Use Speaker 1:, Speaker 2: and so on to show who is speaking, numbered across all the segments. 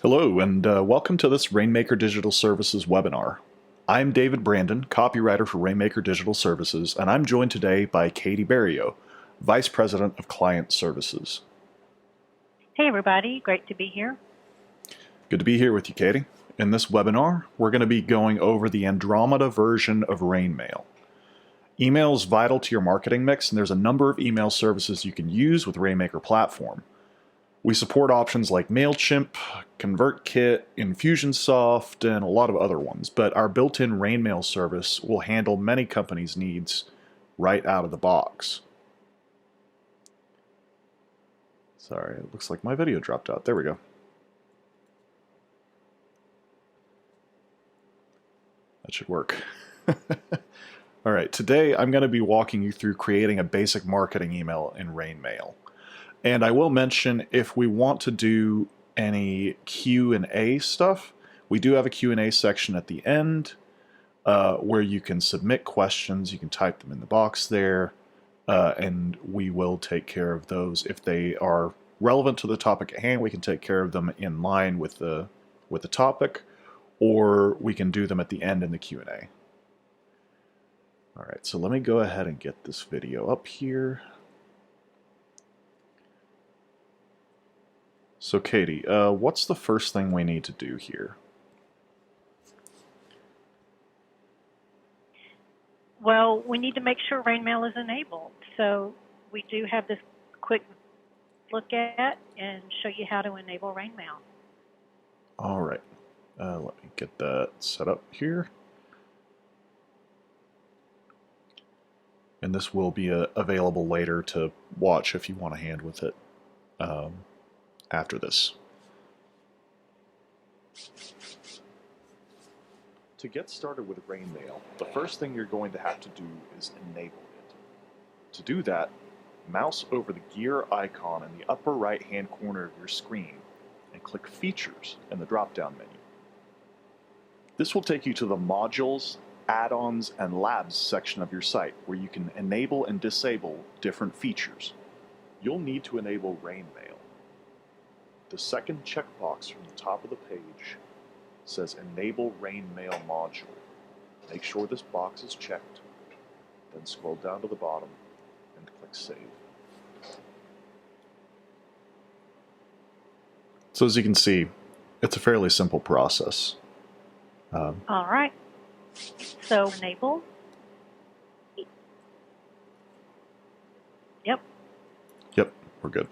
Speaker 1: Hello, and welcome to this Rainmaker Digital Services webinar. I'm David Brandon, copywriter for Rainmaker Digital Services, and I'm joined today by Katie Barrio, Vice President of Client Services.
Speaker 2: Hey everybody, great to be here.
Speaker 1: Good to be here with you, Katie. In this webinar, we're going to be going over the Andromeda version of RainMail. Email is vital to your marketing mix, and there's a number of email services you can use with Rainmaker platform. We support options like MailChimp, ConvertKit, Infusionsoft, and a lot of other ones, but our built-in RainMail service will handle many companies' needs right out of the box. Sorry, it looks like my video dropped out. There we go. That should work. All right, today I'm going to be walking you through creating a basic marketing email in RainMail. And I will mention, if we want to do any Q&A stuff, we do have a Q&A section at the end where you can submit questions. You can type them in the box there, and we will take care of those. If they are relevant to the topic at hand, we can take care of them in line with the topic, or we can do them at the end in the Q&A. All right, so let me go ahead and get this video up here. So Katie, what's the first thing we need to do here?
Speaker 2: Well, we need to make sure RainMail is enabled. So we do have this quick look at and show you how to enable RainMail.
Speaker 1: All right, let me get that set up here. And this will be available later to watch if you want a hand with it after this. To get started with RainMail, the first thing you're going to have to do is enable it. To do that, mouse over the gear icon in the upper right-hand corner of your screen and click Features in the drop-down menu. This will take you to the Modules, Add-ons, and Labs section of your site, where you can enable and disable different features. You'll need to enable RainMail. The second checkbox from the top of the page says Enable RainMail Module. Make sure this box is checked, then scroll down to the bottom and click Save. So as you can see, it's a fairly simple process.
Speaker 2: All right, so enable. Yep,
Speaker 1: we're good.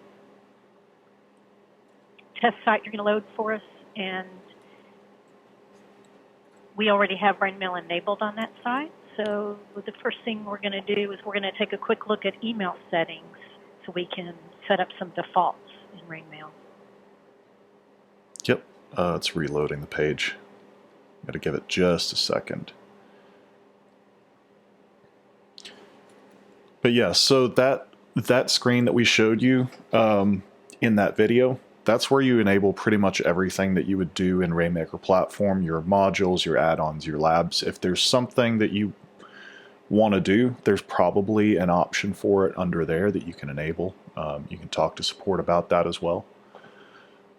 Speaker 2: Test site you're going to load for us, and we already have RainMail enabled on that site. So the first thing we're going to do is we're going to take a quick look at email settings so we can set up some defaults in RainMail.
Speaker 1: Yep, it's reloading the page. Got to give it just a second. But yeah, so that screen that we showed you in that video, that's where you enable pretty much everything that you would do in Rainmaker platform, your modules, your add-ons, your labs. If there's something that you want to do, there's probably an option for it under there that you can enable. You can talk to support about that as well.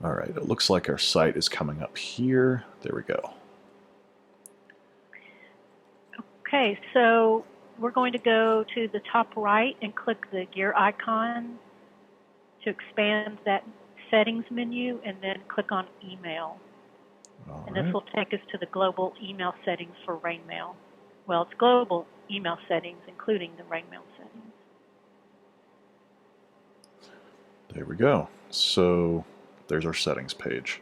Speaker 1: All right, it looks like our site is coming up here. There we go.
Speaker 2: Okay, so we're going to go to the top right and click the gear icon to expand that settings menu, and then click on email. And this will take us to the global email settings for RainMail. Well, it's global email settings, including the RainMail settings.
Speaker 1: There we go. So there's our settings page.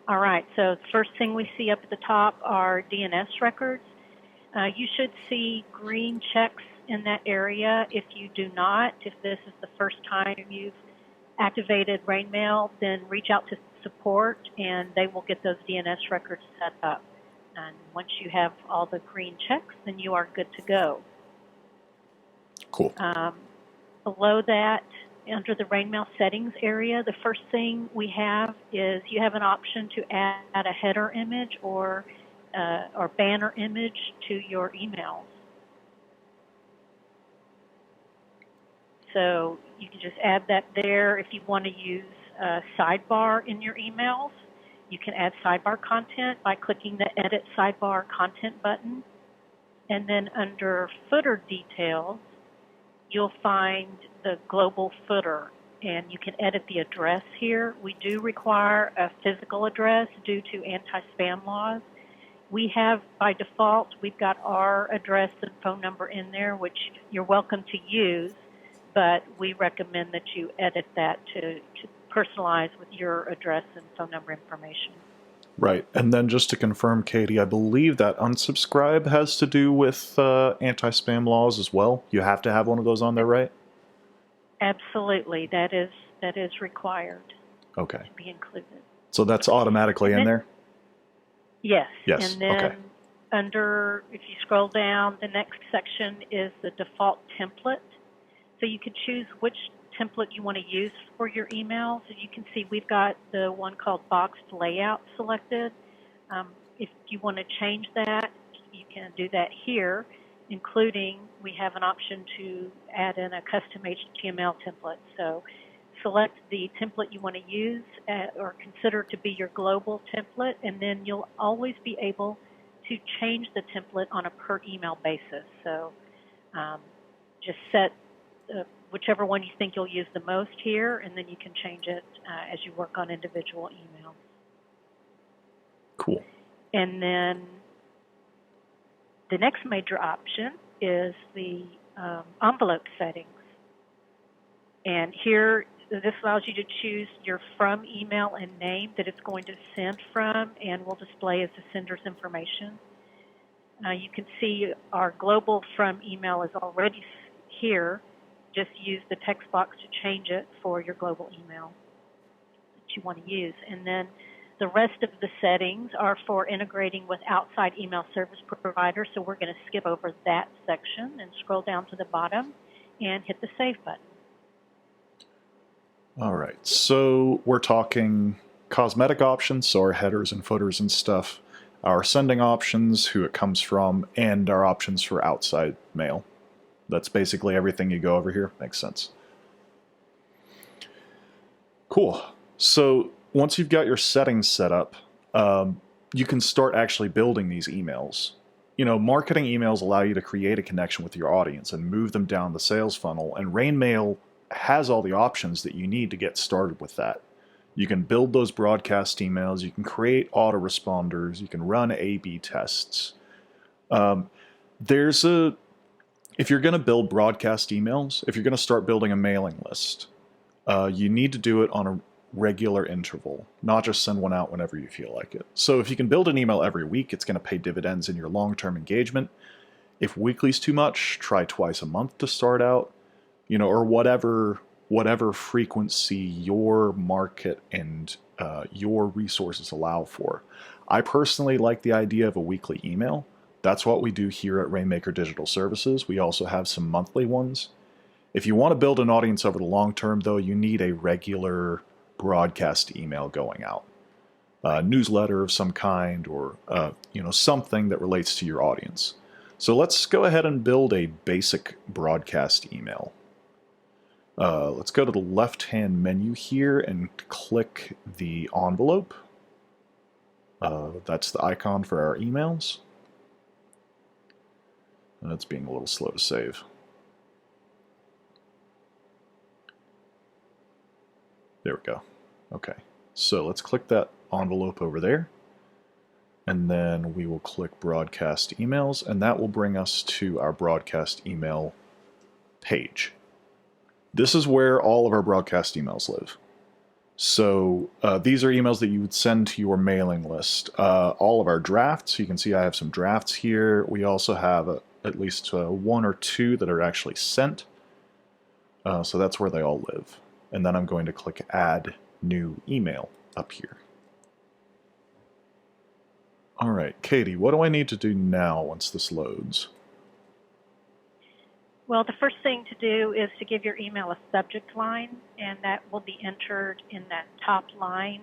Speaker 2: All right, so the first thing we see up at the top are DNS records. You should see green checks in that area. If you do not, if this is the first time you've activated RainMail, then reach out to support and they will get those DNS records set up. And once you have all the green checks, then you are good to go.
Speaker 1: Cool.
Speaker 2: Below that, under the RainMail settings area, the first thing we have is you have an option to add a header image or banner image to your emails. So you can just add that there. If you want to use a sidebar in your emails. You can add sidebar content by clicking the Edit Sidebar Content button. And then under Footer Details, you'll find the global footer, and you can edit the address here. We do require a physical address due to anti-spam laws. We have, by default, we've got our address and phone number in there, which you're welcome to use, but we recommend that you edit that to personalize with your address and phone number information.
Speaker 1: Right. And then just to confirm, Katie, I believe that unsubscribe has to do with anti-spam laws as well. You have to have one of those on there, right?
Speaker 2: Absolutely. That is required.
Speaker 1: Okay.
Speaker 2: To be included.
Speaker 1: So that's automatically in there?
Speaker 2: Yes.
Speaker 1: Yes.
Speaker 2: And then
Speaker 1: okay.
Speaker 2: under, if you scroll down, the next section is the default template. So you can choose which template you want to use for your emails. As you can see, we've got the one called boxed layout selected. If you want to change that, you can do that here, including we have an option to add in a custom HTML template. So select the template you want to use or consider to be your global template, and then you'll always be able to change the template on a per email basis. So just set whichever one you think you'll use the most here, and then you can change it as you work on individual emails.
Speaker 1: Cool.
Speaker 2: And then the next major option is the envelope settings. And here, this allows you to choose your from email and name that it's going to send from, and will display as the sender's information. You can see our global from email is already here. Just use the text box to change it for your global email that you want to use. And then the rest of the settings are for integrating with outside email service providers, so we're going to skip over that section and scroll down to the bottom and hit the Save button.
Speaker 1: All right, so we're talking cosmetic options, so our headers and footers and stuff, our sending options, who it comes from, and our options for outside mail. That's basically everything you go over here. Makes sense. Cool. So once you've got your settings set up, you can start actually building these emails. You know, marketing emails allow you to create a connection with your audience and move them down the sales funnel, and RainMail has all the options that you need to get started with that. You can build those broadcast emails, you can create autoresponders, you can run A/B tests. If you're going to build broadcast emails, if you're going to start building a mailing list, you need to do it on a regular interval, not just send one out whenever you feel like it. So if you can build an email every week, it's going to pay dividends in your long-term engagement. If weekly's too much, try twice a month to start out, you know, or whatever frequency your market and your resources allow for. I personally like the idea of a weekly email. That's what we do here at Rainmaker Digital Services. We also have some monthly ones. If you want to build an audience over the long term, though, you need a regular broadcast email going out. A newsletter of some kind, or something that relates to your audience. So let's go ahead and build a basic broadcast email. Let's go to the left-hand menu here and click the envelope. That's the icon for our emails. And it's being a little slow to save. There we go. Okay, so let's click that envelope over there. And then we will click broadcast emails, and that will bring us to our broadcast email page. This is where all of our broadcast emails live. So these are emails that you would send to your mailing list. All of our drafts, you can see I have some drafts here. We also have at least one or two that are actually sent. So that's where they all live. And then I'm going to click Add New Email up here. All right, Katie, what do I need to do now once this loads?
Speaker 2: Well, the first thing to do is to give your email a subject line, and that will be entered in that top line,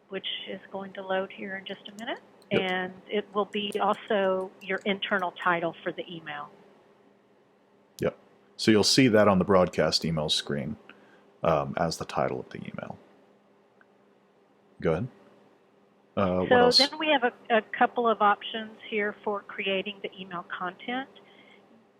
Speaker 2: which is going to load here in just a minute. Yep. And it will be also your internal title for the email.
Speaker 1: Yep. So you'll see that on the broadcast email screen. as the title of the email. Go ahead. What
Speaker 2: So
Speaker 1: else?
Speaker 2: then we have a couple of options here for creating the email content.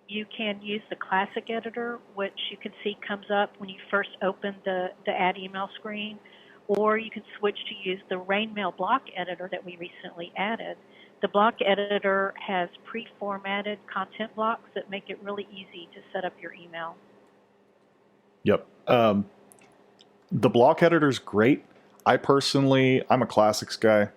Speaker 2: You can use the classic editor, which you can see comes up when you first open the add email screen, or you can switch to use the RainMail block editor that we recently added. The block editor has pre-formatted content blocks that make it really easy to set up your email.
Speaker 1: Yep. The block editor is great. I'm a classics guy.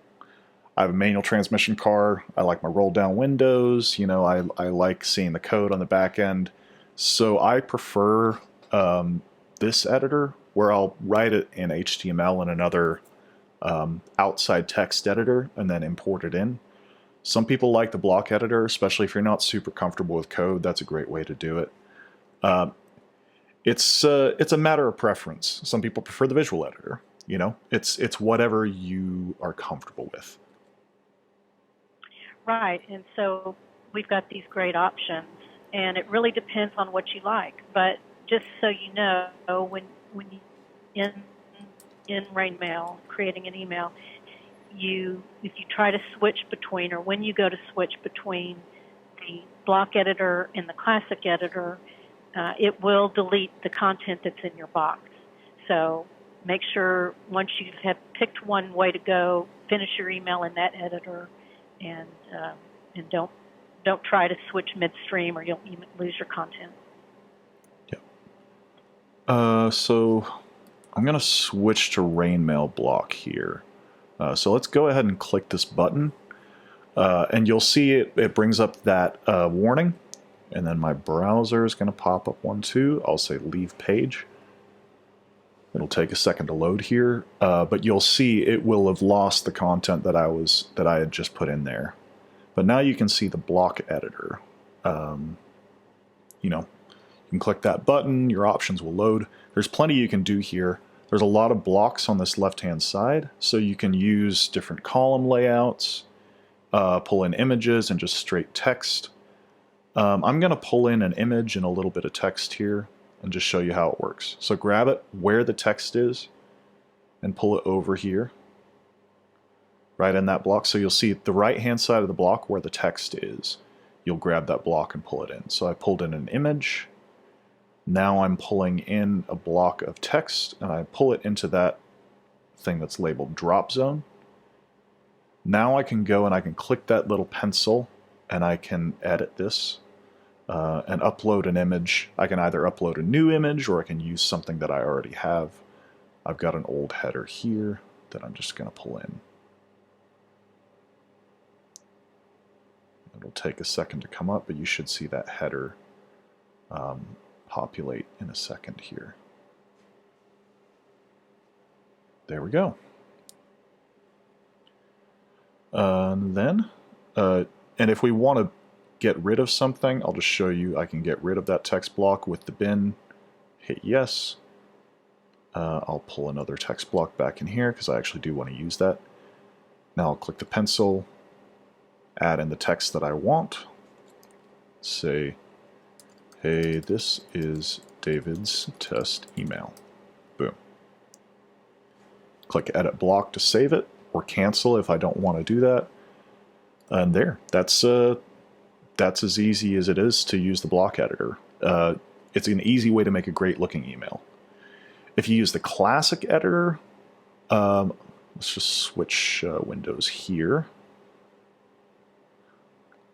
Speaker 1: I have a manual transmission car. I like my roll down windows. You know, I like seeing the code on the back end. So I prefer this editor where I'll write it in HTML in another outside text editor and then import it in. Some people like the block editor, especially if you're not super comfortable with code. That's a great way to do it. It's a matter of preference. Some people prefer the visual editor. You know, it's whatever you are comfortable with.
Speaker 2: Right, and so we've got these great options, and it really depends on what you like. But just so you know, when you in RainMail creating an email, if you try to switch between, or when you go to switch between the block editor and the classic editor, it will delete the content that's in your box. So make sure once you have picked one way to go, finish your email in that editor, and don't try to switch midstream, or you'll lose your content.
Speaker 1: Yeah. So I'm going to switch to RainMail block here. So let's go ahead and click this button, and you'll see it brings up that warning, and then my browser is going to pop up one too. I'll say leave page. It'll take a second to load here, but you'll see it will have lost the content that I had just put in there. But now you can see the block editor. You know, you can click that button, your options will load. There's plenty you can do here. There's a lot of blocks on this left-hand side, so you can use different column layouts, pull in images and just straight text. I'm going to pull in an image and a little bit of text here and just show you how it works. So grab it where the text is and pull it over here, right in that block. So you'll see the right-hand side of the block where the text is. You'll grab that block and pull it in. So I pulled in an image. Now I'm pulling in a block of text, and I pull it into that thing that's labeled drop zone. Now I can go and I can click that little pencil, and I can edit this and upload an image. I can either upload a new image, or I can use something that I already have. I've got an old header here that I'm just going to pull in. It'll take a second to come up, but you should see that header populate in a second here. There we go. And if we want to get rid of something, I'll just show you. I can get rid of that text block with the bin, hit yes. I'll pull another text block back in here because I actually do want to use that. Now I'll click the pencil, add in the text that I want, say, hey, this is David's test email. Boom. Click edit block to save it, or cancel if I don't want to do that. And there, that's as easy as it is to use the block editor. It's an easy way to make a great looking email. If you use the classic editor, let's just switch windows here.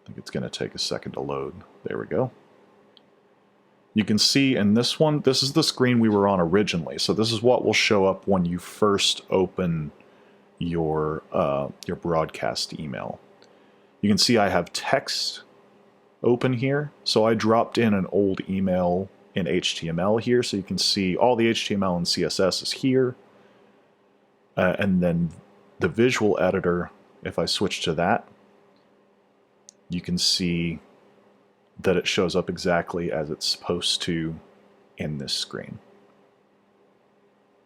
Speaker 1: I think it's going to take a second to load. There we go. You can see in this one, this is the screen we were on originally. So this is what will show up when you first open your broadcast email. You can see I have text open here. So I dropped in an old email in HTML here. So you can see all the HTML and CSS is here. And then the visual editor, if I switch to that, you can see that it shows up exactly as it's supposed to in this screen.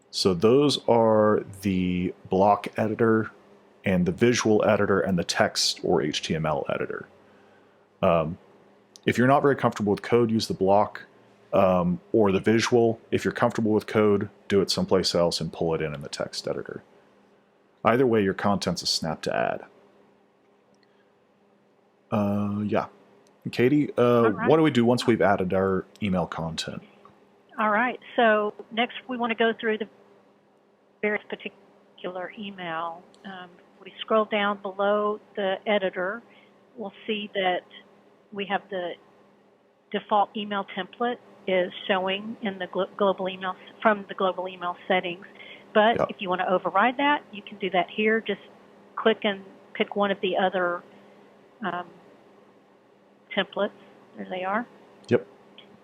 Speaker 1: So those are the block editor and the visual editor and the text or HTML editor. If you're not very comfortable with code, use the block. or the visual. If you're comfortable with code, do it someplace else and pull it in the text editor. Either way, your content's a snap to add. Yeah. Katie,
Speaker 2: right.
Speaker 1: what do we do once we've added our email content?
Speaker 2: All right. So next we want to go through the various particular email. We scroll down below the editor. We'll see that we have the default email template is showing in the global email from the global email settings. But
Speaker 1: Yep.
Speaker 2: if you want to override that, you can do that here. Just click and pick one of the other templates. There they are.
Speaker 1: Yep.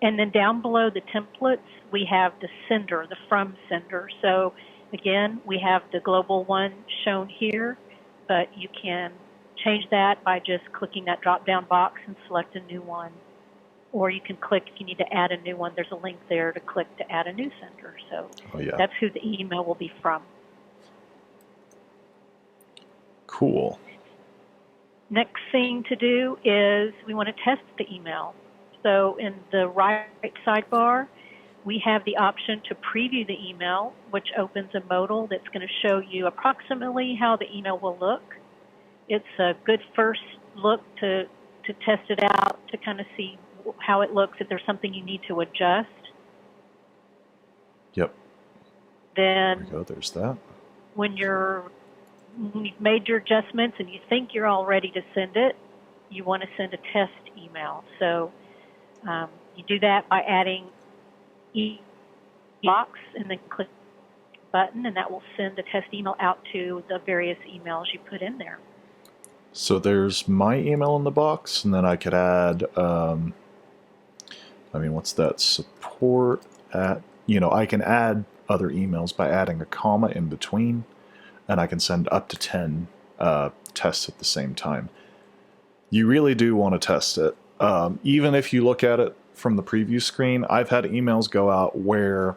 Speaker 2: And then down below the templates, we have the sender, the from sender. So again, we have the global one shown here, but you can change that by just clicking that drop-down box and select a new one. Or you can click, if you need to add a new one, there's a link there to click to add a new sender. So that's who the email will be from.
Speaker 1: Cool.
Speaker 2: Next thing to do is we want to test the email. So in the right sidebar, we have the option to preview the email, which opens a modal that's going to show you approximately how the email will look. It's a good first look to test it out, to kind of see how it looks, if there's something you need to adjust.
Speaker 1: Yep.
Speaker 2: Then
Speaker 1: there we go. There's that.
Speaker 2: When you've made your adjustments and you think you're all ready to send it, you want to send a test email. So you do that by adding box and then click the button, and that will send a test email out to the various emails you put in there.
Speaker 1: So there's my email in the box, and then I could add, what's that? Support at, I can add other emails by adding a comma in between, and I can send up to 10 tests at the same time. You really do want to test it. Even if you look at it from the preview screen, I've had emails go out where,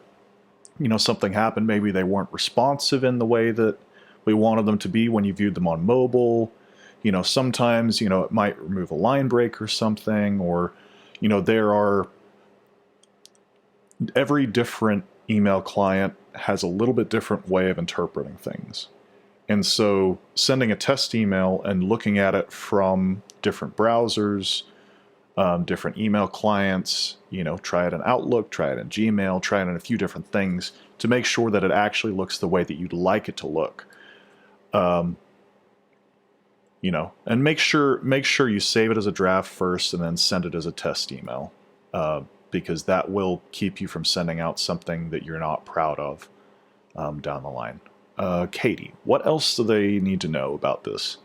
Speaker 1: something happened. Maybe they weren't responsive in the way that we wanted them to be when you viewed them on mobile. Sometimes, it might remove a line break or something, or, there are, every different email client has a little bit different way of interpreting things. And so sending a test email and looking at it from different browsers, different email clients, try it in Outlook, try it in Gmail, try it in a few different things to make sure that it actually looks the way that you'd like it to look. And make sure you save it as a draft first and then send it as a test email, because that will keep you from sending out something that you're not proud of down the line. Katie, what else do they need to know about this?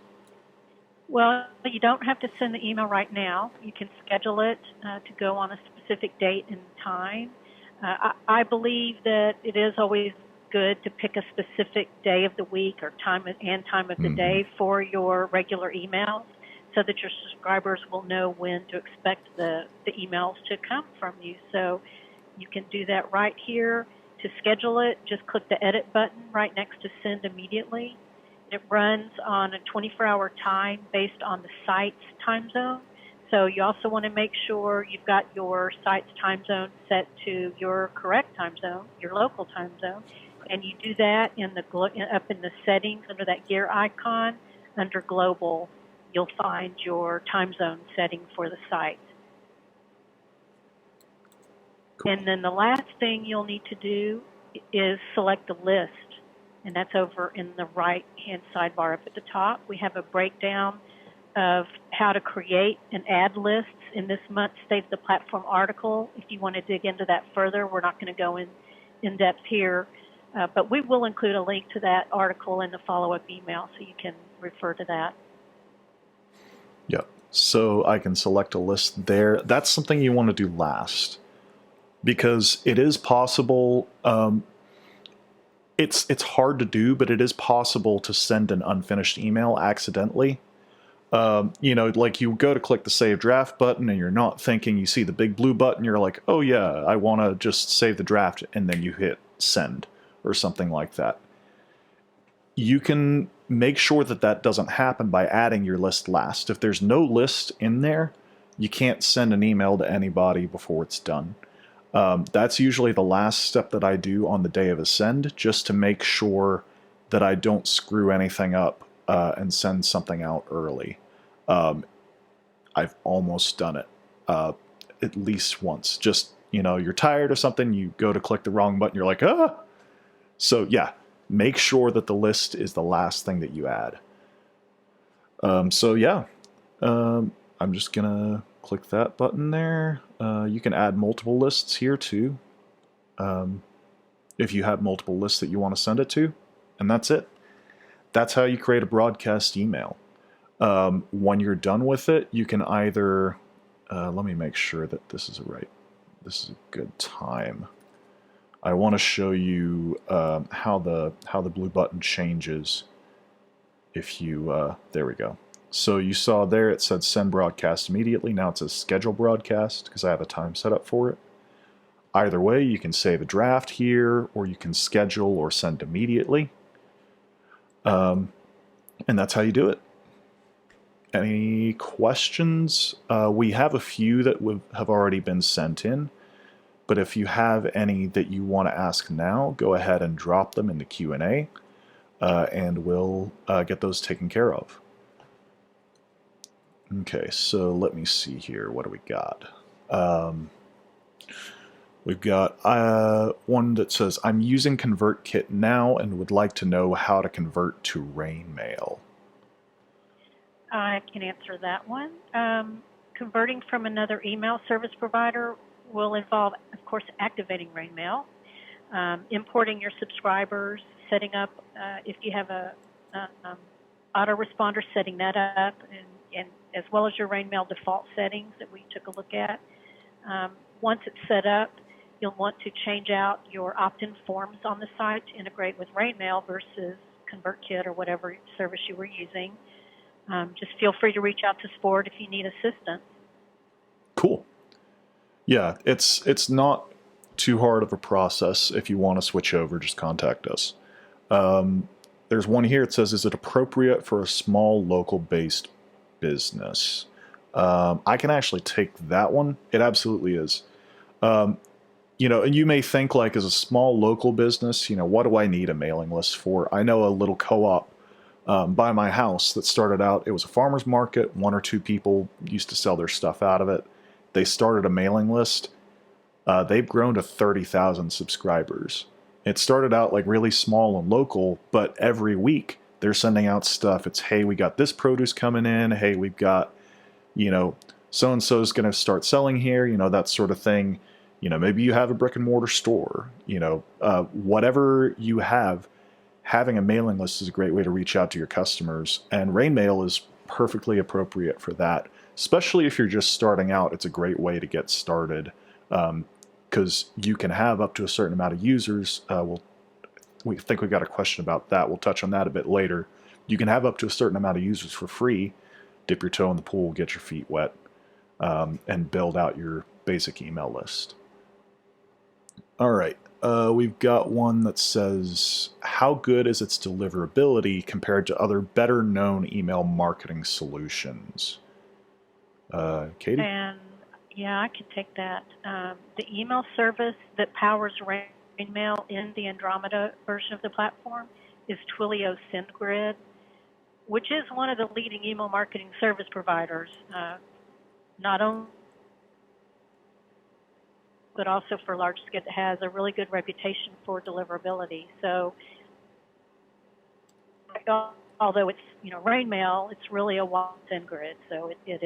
Speaker 2: Well, you don't have to send the email right now. You can schedule it to go on a specific date and time. I believe that it is always good to pick a specific day of the week or time of the day for your regular emails, so that your subscribers will know when to expect the emails to come from you. So you can do that right here. To schedule it, just click the edit button right next to send immediately. It runs on a 24-hour time based on the site's time zone. So you also want to make sure you've got your site's time zone set to your correct time zone, your local time zone. And you do that up in the settings under that gear icon. Under global, you'll find your time zone setting for the site. Cool. And then the last thing you'll need to do is select the list. And that's over in the right-hand sidebar up at the top. We have a breakdown of how to create and add lists in this month's State of the Platform article. If you want to dig into that further, we're not going to go in depth here. But we will include a link to that article in the follow-up email, so you can refer to that.
Speaker 1: Yep. So I can select a list there. That's something you want to do last, because it is possible. It's hard to do, but it is possible to send an unfinished email accidentally. Like you go to click the Save Draft button and you're not thinking, you see the big blue button, you're like, oh yeah, I want to just save the draft, and then you hit send or something like that. You can make sure that that doesn't happen by adding your list last. If there's no list in there, you can't send an email to anybody before it's done. That's usually the last step that I do on the day of a send, just to make sure that I don't screw anything up and send something out early. Um, I've almost done it at least once. Just, you're tired or something, you go to click the wrong button, you're like, ah! So, yeah, make sure that the list is the last thing that you add. So, yeah, I'm just going to click that button there. You can add multiple lists here, too, if you have multiple lists that you want to send it to. And that's it. That's how you create a broadcast email. When you're done with it, you can either let me make sure that this is a good time. I want to show you how the blue button changes. If you there we go. So you saw there it said send broadcast immediately. Now it says schedule broadcast because I have a time set up for it. Either way, you can save a draft here, or you can schedule or send immediately. And that's how you do it. Any questions? We have a few that have already been sent in, but if you have any that you want to ask now, go ahead and drop them in the Q&A, and we'll get those taken care of. Okay, so let me see here. What do we got? We've got one that says, I'm using ConvertKit now and would like to know how to convert to RainMail.
Speaker 2: I can answer that one. Converting from another email service provider will involve, of course, activating RainMail, importing your subscribers, setting up, if you have a autoresponder, setting that up, and as well as your RainMail default settings that we took a look at. Once it's set up, you'll want to change out your opt-in forms on the site to integrate with RainMail versus ConvertKit or whatever service you were using. Just feel free to reach out to support if you need assistance.
Speaker 1: Cool. Yeah, it's not too hard of a process. If you want to switch over, just contact us. There's one here. It says, is it appropriate for a small local-based business? I can actually take that one. It absolutely is. And you may think, like, as a small local business, what do I need a mailing list for? I know a little co-op by my house that started out, it was a farmer's market. One or two people used to sell their stuff out of it. They started a mailing list. They've grown to 30,000 subscribers. It started out like really small and local, but every week they're sending out stuff. It's, hey, we got this produce coming in. Hey, we've got, so-and-so is going to start selling here, that sort of thing. Maybe you have a brick and mortar store, whatever you have, having a mailing list is a great way to reach out to your customers. And RainMail is perfectly appropriate for that, especially if you're just starting out. It's a great way to get started. Because you can have up to a certain amount of users. We think we got a question about that. We'll touch on that a bit later. You can have up to a certain amount of users for free. Dip your toe in the pool, get your feet wet, and build out your basic email list. All right, we've got one that says, how good is its deliverability compared to other better-known email marketing solutions? Katie?
Speaker 2: And yeah, I could take that. The email service that powers RainMail in the Andromeda version of the platform is Twilio SendGrid, which is one of the leading email marketing service providers, not only but also for large scale. It has a really good reputation for deliverability. So although it's RainMail, it's really a SendGrid, so it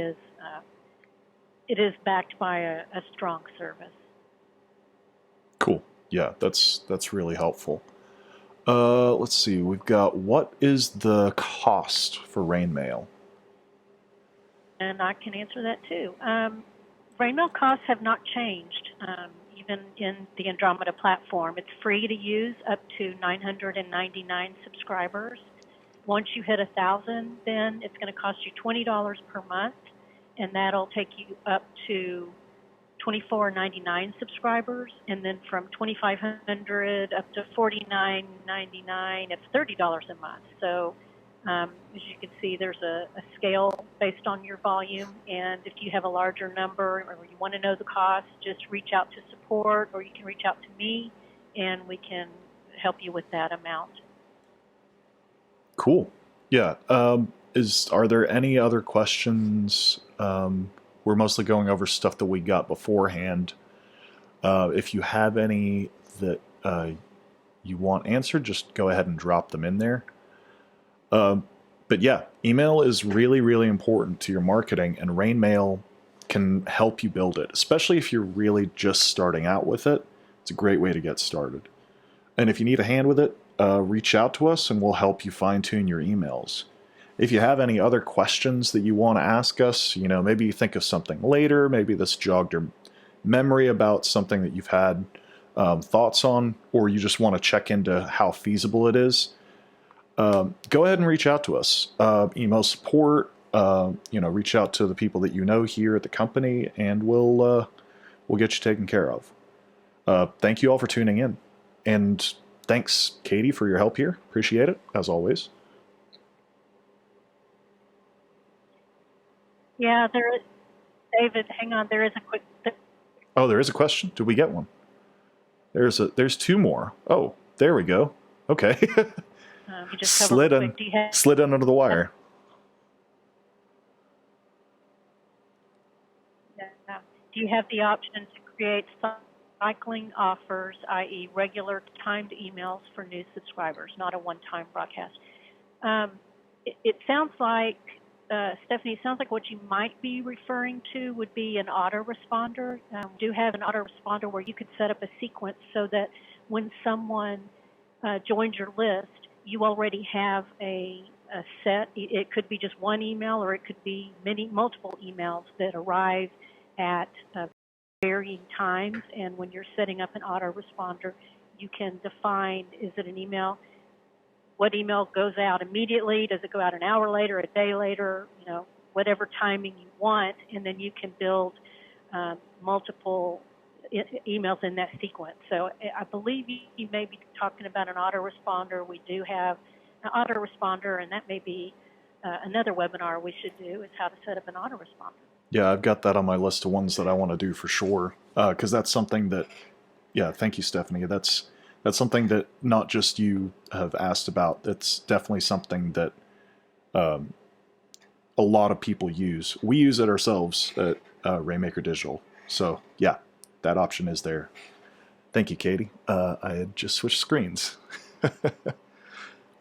Speaker 2: is backed by a strong service.
Speaker 1: Cool. Yeah, that's really helpful. Let's see. We've got, what is the cost for RainMail?
Speaker 2: And I can answer that too. RainMail costs have not changed, even in the Andromeda platform. It's free to use up to 999 subscribers. Once you hit 1,000, then it's going to cost you $20 per month, and that'll take you up to $24.99 subscribers, and then from 2,500 up to $49.99, it's $30 a month. So As you can see, there's a scale based on your volume, and if you have a larger number or you want to know the cost, just reach out to support, or you can reach out to me, and we can help you with that amount.
Speaker 1: Cool. Yeah. Are there any other questions? We're mostly going over stuff that we got beforehand. If you have any that you want answered, just go ahead and drop them in there. But yeah, email is really, really important to your marketing, and RainMail can help you build it, especially if you're really just starting out with it. It's a great way to get started. And if you need a hand with it, reach out to us and we'll help you fine tune your emails. If you have any other questions that you want to ask us, maybe you think of something later, maybe this jogged your memory about something that you've had thoughts on, or you just want to check into how feasible it is, go ahead and reach out to us. Email support, reach out to the people that you know here at the company, and we'll get you taken care of. Thank you all for tuning in. And thanks, Katie, for your help here. Appreciate it, as always.
Speaker 2: Yeah, there is. David, hang on. There is a quick.
Speaker 1: Oh, there is a question? Did we get one? There's two more. Oh, there we go. Okay.
Speaker 2: You just
Speaker 1: slid in under the wire.
Speaker 2: Yeah. Do you have the option to create cycling offers, i.e. regular timed emails for new subscribers, not a one-time broadcast? It sounds like, Stephanie, it sounds like what you might be referring to would be an autoresponder. We do have an autoresponder where you could set up a sequence so that when someone joins your list, you already have a set. It could be just one email, or it could be multiple emails that arrive at varying times. And when you're setting up an autoresponder, you can define, is it an email? What email goes out immediately? Does it go out an hour later, a day later? Whatever timing you want, and then you can build multiple emails in that sequence. So I believe you may be talking about an autoresponder. We do have an autoresponder, and that may be another webinar we should do, is how to set up an autoresponder.
Speaker 1: Yeah, I've got that on my list of ones that I want to do for sure, because that's something that, yeah, thank you, Stephanie. That's something that not just you have asked about. That's definitely something that a lot of people use. We use it ourselves at Rainmaker Digital. So yeah, that option is there. Thank you, Katie. I had just switched screens. But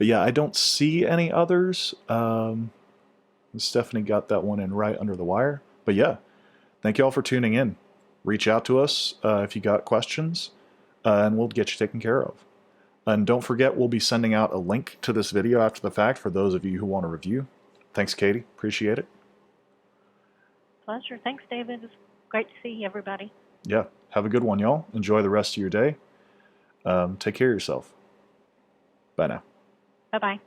Speaker 1: yeah, I don't see any others. Stephanie got that one in right under the wire. But yeah, thank you all for tuning in. Reach out to us if you got questions, and we'll get you taken care of. And don't forget, we'll be sending out a link to this video after the fact for those of you who want to review. Thanks, Katie. Appreciate it.
Speaker 2: Pleasure. Thanks, David. It's great to see everybody.
Speaker 1: Yeah. Have a good one, y'all. Enjoy the rest of your day. Take care of yourself. Bye now.
Speaker 2: Bye-bye.